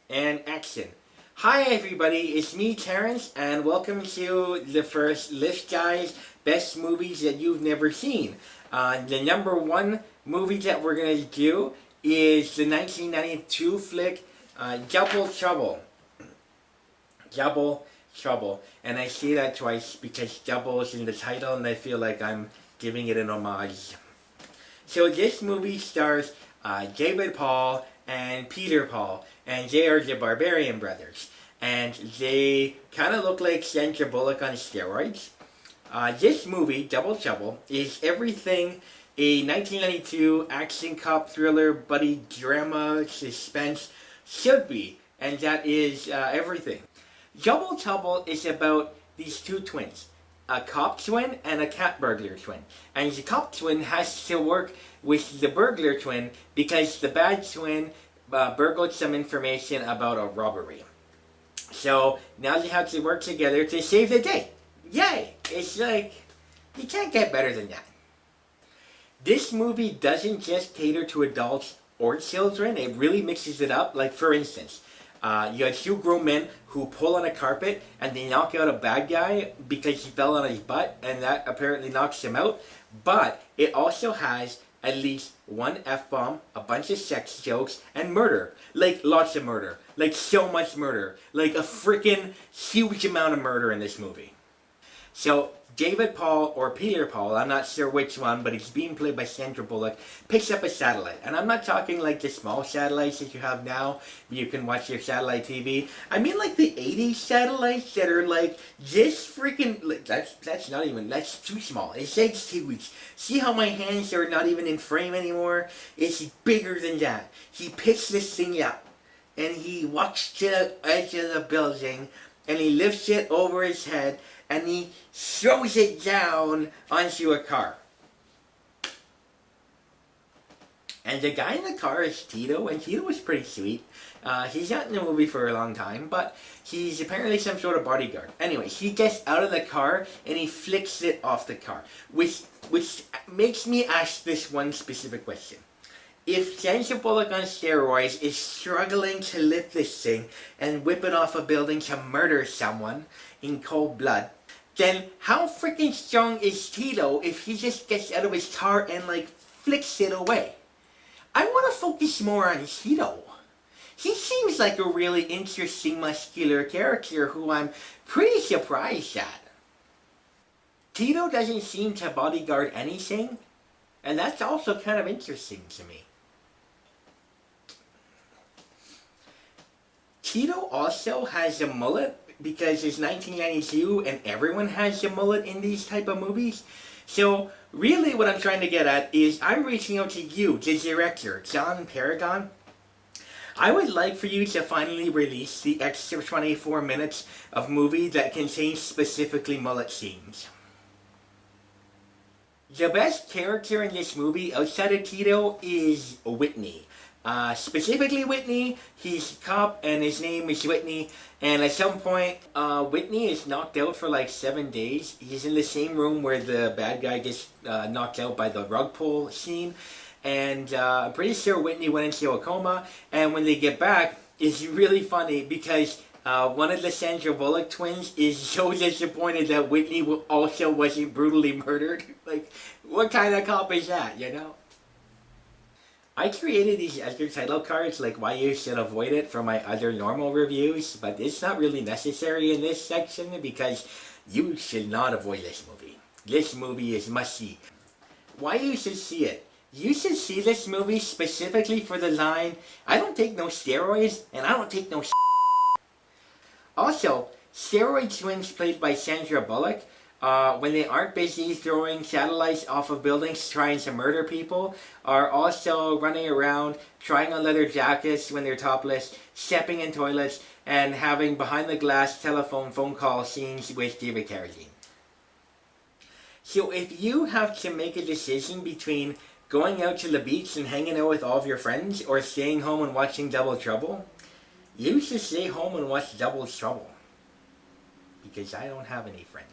And action. Hi everybody, it's me Terrence and welcome to the first Lisp Guy's Best Movies That You've Never Seen. The number one movie that we're going to do is the 1992 flick Double Trouble. Double Trouble. And I say that twice because double is in the title and I feel like I'm giving it an homage. So this movie stars David Paul and Peter Paul, and they are the Barbarian Brothers. And they kind of look like Sandra Bullock on steroids. This movie, Double Trouble, is everything a 1992 action cop thriller, buddy drama, suspense should be. And that is everything. Double Trouble is about these two twins. A cop twin and a cat burglar twin. And the cop twin has to work with the burglar twin because the bad twin burgled some information about a robbery. So now they have to work together to save the day. Yay! It's like, you can't get better than that. This movie doesn't just cater to adults or children, it really mixes it up. Like for instance, you have two grown men who pull on a carpet and they knock out a bad guy because he fell on his butt, and that apparently knocks him out. But it also has at least one F-bomb, a bunch of sex jokes, and murder. Like lots of murder. Like so much murder. Like a freaking huge amount of murder in this movie. So David Paul or Peter Paul, I'm not sure which one, but he's being played by Sandra Bullock, picks up a satellite. And I'm not talking like the small satellites that you have now, where you can watch your satellite TV. I mean like the 80s satellites that are like just freaking, like, that's not even, that's too small. It's like huge. See how my hands are not even in frame anymore? It's bigger than that. He picks this thing up, and he walks to the edge of the building, and he lifts it over his head, and he throws it down onto a car. And the guy in the car is Tito, and Tito is pretty sweet. He's not in the movie for a long time, but he's apparently some sort of bodyguard. Anyway, he gets out of the car, and he flicks it off the car. Which makes me ask this one specific question. If Sandra Bullock on steroids is struggling to lift this thing and whip it off a building to murder someone in cold blood, then how freaking strong is Tito if he just gets out of his car and like flicks it away? I want to focus more on Tito. He seems like a really interesting muscular character who I'm pretty surprised at. Tito doesn't seem to bodyguard anything, and that's also kind of interesting to me. Tito also has a mullet because it's 1992 and everyone has a mullet in these type of movies. So really what I'm trying to get at is I'm reaching out to you, the director, John Paragon. I would like for you to finally release the extra 24 minutes of movie that contains specifically mullet scenes. The best character in this movie outside of Tito is Whitney. Specifically Whitney, he's a cop and his name is Whitney, and at some point Whitney is knocked out for like 7 days. He's in the same room where the bad guy gets knocked out by the rug pull scene, and I'm pretty sure Whitney went into a coma, and when they get back, it's really funny because one of the Sandra Bullock twins is so disappointed that Whitney also wasn't brutally murdered. Like, what kind of cop is that, you know? I created these extra title cards, like why you should avoid it, for my other normal reviews, but it's not really necessary in this section because you should not avoid this movie. This movie is must-see. Why you should see it? You should see this movie specifically for the line, I don't take no steroids, and I don't take no Also, steroid twins played by Sandra Bullock, when they aren't busy throwing satellites off of buildings trying to murder people, are also running around trying on leather jackets when they're topless, stepping in toilets, and having behind the glass telephone phone call scenes with David Carradine. So if you have to make a decision between going out to the beach and hanging out with all of your friends or staying home and watching Double Trouble, you should stay home and watch Double Trouble. Because I don't have any friends.